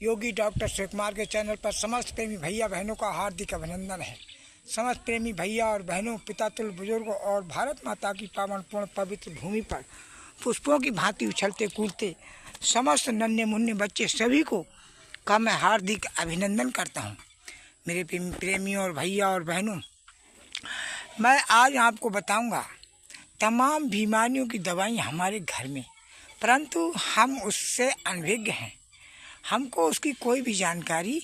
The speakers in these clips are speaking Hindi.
योगी डॉक्टर शिव कुमार के चैनल पर समस्त प्रेमी भैया बहनों का हार्दिक अभिनंदन है। समस्त प्रेमी भैया और बहनों, पिता तुल्य बुजुर्गों और भारत माता की पावन पूर्ण पवित्र भूमि पर पुष्पों की भांति उछलते कूदते समस्त नन्हे मुन्ने बच्चे सभी को का मैं हार्दिक अभिनंदन करता हूँ। मेरे प्रेमियों और भैया और बहनों, मैं आज आपको बताऊंगा तमाम बीमारियों की दवाई हमारे घर में, परंतु हम उससे अनभिज्ञ हैं, हमको उसकी कोई भी जानकारी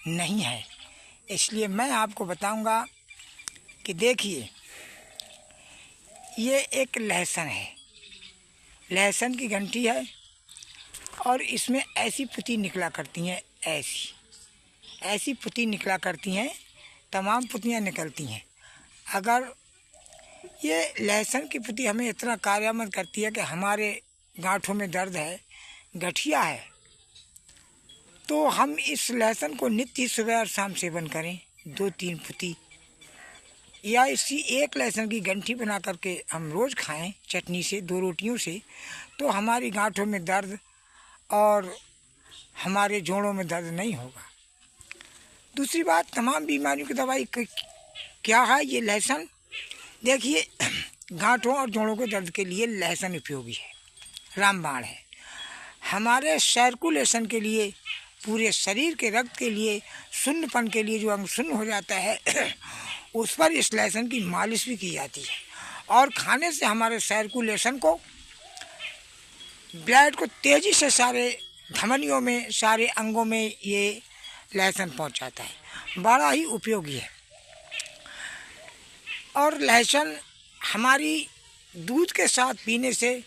नहीं है। इसलिए मैं आपको बताऊंगा कि देखिए, ये एक लहसुन है, लहसुन की घंटी है और इसमें ऐसी पुती निकला करती हैं, ऐसी पुती निकला करती हैं, तमाम पुतियाँ निकलती हैं। अगर ये लहसुन की पुती हमें इतना कार्यामद करती है कि हमारे गांठों में दर्द है, गठिया है, तो हम इस लहसुन को नित्य सुबह और शाम सेवन करें, 2-3 पुती या इसी एक लहसुन की गंठी बना करके हम रोज़ खाएं चटनी से, 2 रोटियों से, तो हमारी गांठों में दर्द और हमारे जोड़ों में दर्द नहीं होगा। दूसरी बात, तमाम बीमारियों की दवाई क्या है ये लहसुन। देखिए, गांठों और जोड़ों के दर्द के लिए लहसुन उपयोगी है, रामबाण है। हमारे सर्कुलेशन के लिए, पूरे शरीर के रक्त के लिए, शून्यपन के लिए, जो अंग शून्य हो जाता है उस पर इस लहसुन की मालिश भी की जाती है। और खाने से हमारे सर्कुलेशन को, ब्लड को तेज़ी से सारे धमनियों में, सारे अंगों में ये लहसुन पहुंचाता है, बड़ा ही उपयोगी है। और लहसुन हमारी दूध के साथ पीने से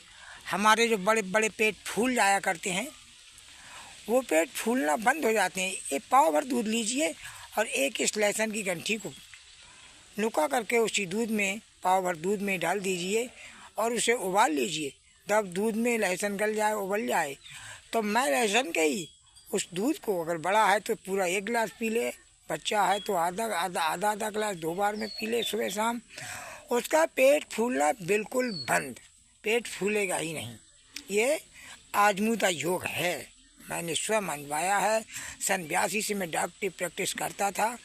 हमारे जो बड़े बड़े पेट फूल जाया करते हैं, वो पेट फूलना बंद हो जाते हैं। एक पाव भर दूध लीजिए और एक इस लहसुन की गंठी को नुका करके उसी दूध में, पाव भर दूध में डाल दीजिए और उसे उबाल लीजिए। जब दूध में लहसुन गल जाए, उबल जाए, तो मैं लहसुन के ही उस दूध को, अगर बड़ा है तो पूरा 1 गिलास पी ले, बच्चा है तो आधा गिलास 2 बार में पी ले सुबह शाम। उसका पेट फूलना बिल्कुल बंद, पेट फूलेगा ही नहीं। ये आजमूदा योग है, मैंने स्वयं आजमाया है। सन 82 से मैं डॉक्टरी प्रैक्टिस करता था,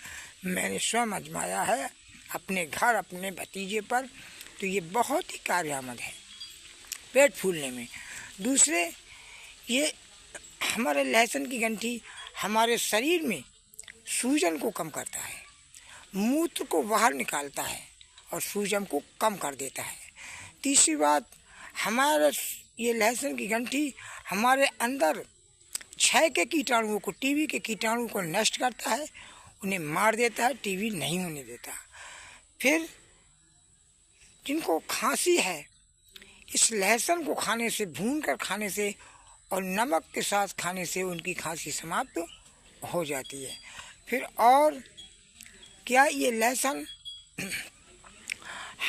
मैंने स्वयं आजमाया है अपने घर, अपने भतीजे पर, तो ये बहुत ही कार्यामद है पेट फूलने में। दूसरे, ये हमारे लहसुन की गंठी हमारे शरीर में सूजन को कम करता है, मूत्र को बाहर निकालता है और सूजन को कम कर देता है। तीसरी बात, हमारा ये लहसुन की गंठी हमारे अंदर क्षय के कीटाणुओं को, टीबी के कीटाणु को नष्ट करता है, उन्हें मार देता है, टीबी नहीं होने देता। फिर जिनको खांसी है, इस लहसुन को खाने से, भून कर खाने से और नमक के साथ खाने से उनकी खांसी समाप्त हो जाती है। फिर और क्या, ये लहसुन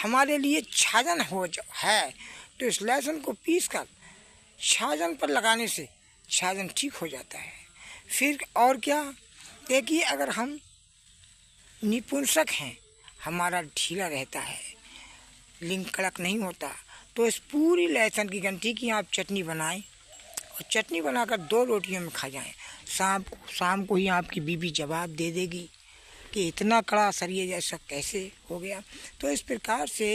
हमारे लिए छाजन है, तो इस लहसुन को पीसकर छाजन पर लगाने से छाजन ठीक हो जाता है। फिर और क्या, देखिए, अगर हम निपुंसक हैं, हमारा ढीला रहता है, लिंग कड़क नहीं होता, तो इस पूरी लहसुन की गंठी की आप चटनी बनाएं और चटनी बनाकर 2 रोटियों में खा जाएं। शाम को ही आपकी बीबी जवाब दे देगी कि इतना कड़ा सरिये जैसा कैसे हो गया। तो इस प्रकार से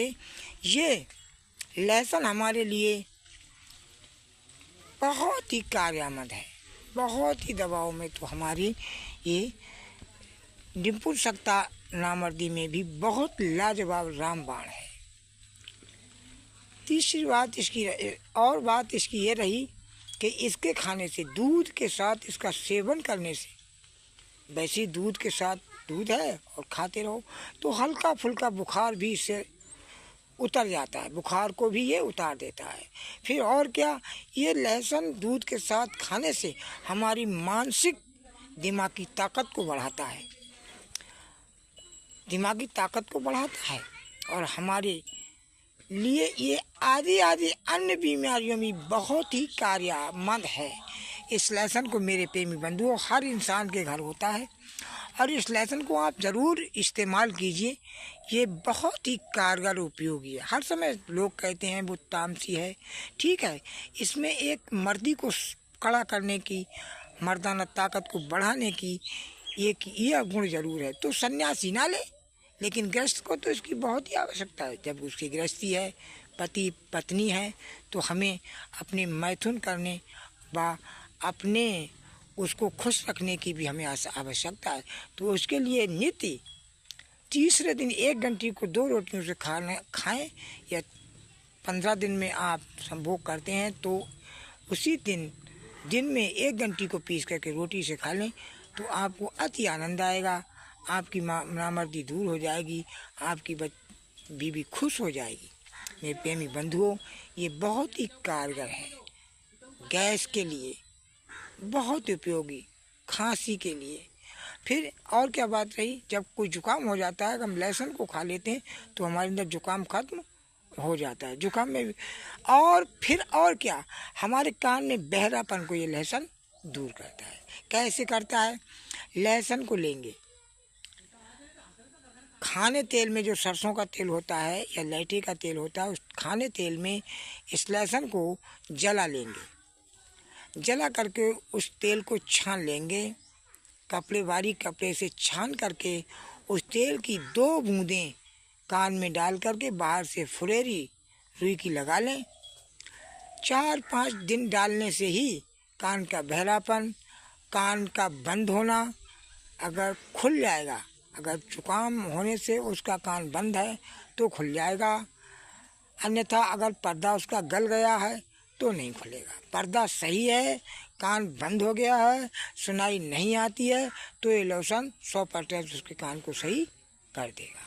ये लहसुन हमारे लिए बहुत ही कार्यामद है, बहुत ही दवाओं में तो हमारी ये निपुंसकता नामर्दी में भी बहुत लाजवाब रामबाण है। तीसरी बात इसकी, और बात इसकी ये रही कि इसके खाने से, दूध के साथ इसका सेवन करने से, वैसे दूध के साथ दूध है और खाते रहो तो हल्का फुल्का बुखार भी इससे उतर जाता है, बुखार को भी ये उतार देता है। फिर और क्या, ये लहसुन दूध के साथ खाने से हमारी मानसिक दिमागी ताकत को बढ़ाता है, दिमागी ताकत को बढ़ाता है और हमारे लिए ये आदि अन्य बीमारियों में बहुत ही कार्यामद है। इस लहसुन को मेरे प्रेमी बंधुओं, हर इंसान के घर होता है और इस लहसुन को आप ज़रूर इस्तेमाल कीजिए, ये बहुत ही कारगर उपयोगी है। हर समय लोग कहते हैं वो तामसी है, ठीक है, इसमें एक मर्दी को कड़ा करने की मर्दाना ताकत को बढ़ाने की एक यह गुण जरूर है। तो सन्यासी ना ले, लेकिन गृहस्थ को तो इसकी बहुत ही आवश्यकता है। जब उसकी गृहस्थी है, पति पत्नी है, तो हमें अपने मैथुन करने व अपने उसको खुश रखने की भी हमें आवश्यकता है। तो उसके लिए नित्य तीसरे दिन 1 घंटे को 2 रोटियों से खाएं, या 15 दिन में आप संभोग करते हैं तो उसी दिन में 1 घंटे को पीस करके रोटी से खा लें, तो आपको अति आनंद आएगा। आपकी नामर्दी दूर हो जाएगी, आपकी बीवी खुश हो जाएगी। मेरे प्रेमी बंधुओं, ये बहुत ही कारगर है, गैस के लिए बहुत उपयोगी, खांसी के लिए। फिर और क्या बात रही, जब कोई जुकाम हो जाता है, हम लहसुन को खा लेते हैं तो हमारे अंदर जुकाम खत्म हो जाता है। जुकाम में भी और फिर और क्या, हमारे कान में बहरापन को ये लहसुन दूर करता है। कैसे करता है? लहसुन को लेंगे, खाने तेल में जो सरसों का तेल होता है या लैठी का तेल होता है, उस खाने तेल में इस लहसुन को जला लेंगे। जला करके उस तेल को छान लेंगे, बारीक कपड़े से छान करके उस तेल की 2 बूंदें कान में डाल करके बाहर से फुरेरी रुई की लगा लें। 4-5 दिन डालने से ही कान का बहरापन, कान का बंद होना अगर खुल जाएगा। अगर जुकाम होने से उसका कान बंद है तो खुल जाएगा, अन्यथा अगर पर्दा उसका गल गया है तो नहीं खुलेगा। पर्दा सही है, कान बंद हो गया है, सुनाई नहीं आती है, तो ये लहसुन 100% उसके कान को सही कर देगा।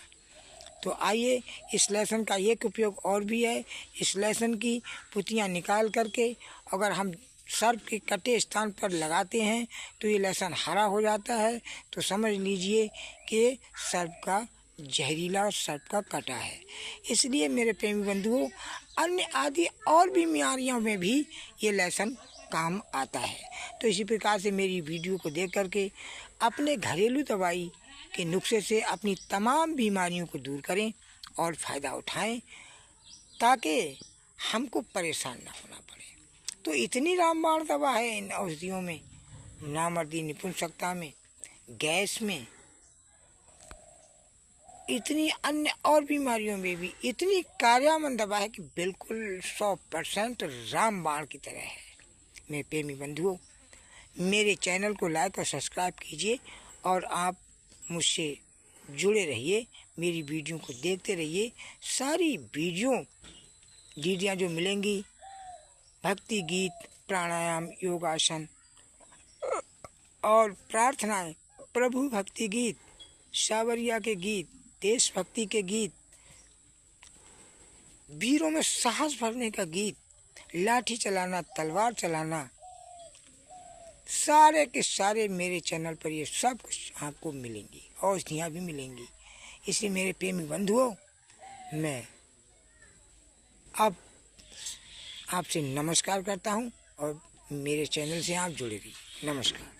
तो आइए, इस लहसुन का एक उपयोग और भी है। इस लहसुन की पुतियाँ निकाल करके अगर हम सर्प के कटे स्थान पर लगाते हैं तो ये लहसुन हरा हो जाता है, तो समझ लीजिए कि सर्प का जहरीला और सर्प का कटा है। इसलिए मेरे प्रेमी बंधुओं, अन्य आदि और भी बीमारियों में भी ये लहसुन काम आता है। तो इसी प्रकार से मेरी वीडियो को देख करके अपने घरेलू दवाई के नुस्खे से अपनी तमाम बीमारियों को दूर करें और फ़ायदा उठाएं, ताकि हमको परेशान न होना पड़े। तो इतनी रामबाण दवा है इन औषधियों में, नामर्दी निपुंसकता में, गैस में, इतनी अन्य और बीमारियों में भी इतनी कार्यामंद दवा है कि बिल्कुल 100% रामबाण की तरह है। मेरे प्रेमी बंधुओं, मेरे चैनल को लाइक और सब्सक्राइब कीजिए और आप मुझसे जुड़े रहिए, मेरी वीडियो को देखते रहिए। सारी वीडियों जो मिलेंगी, भक्ति गीत, प्राणायाम, योगासन और प्रार्थनाएं, प्रभु भक्ति गीत, सावरिया के गीत, देशभक्ति के गीत, वीरों में साहस भरने का गीत, लाठी चलाना, तलवार चलाना, सारे के सारे मेरे चैनल पर ये सब कुछ आपको मिलेंगी। औषधियाँ भी मिलेंगी। इसलिए मेरे प्रेमी बंधुओं, मैं अब आपसे नमस्कार करता हूँ और मेरे चैनल से आप जुड़े रहिए। नमस्कार।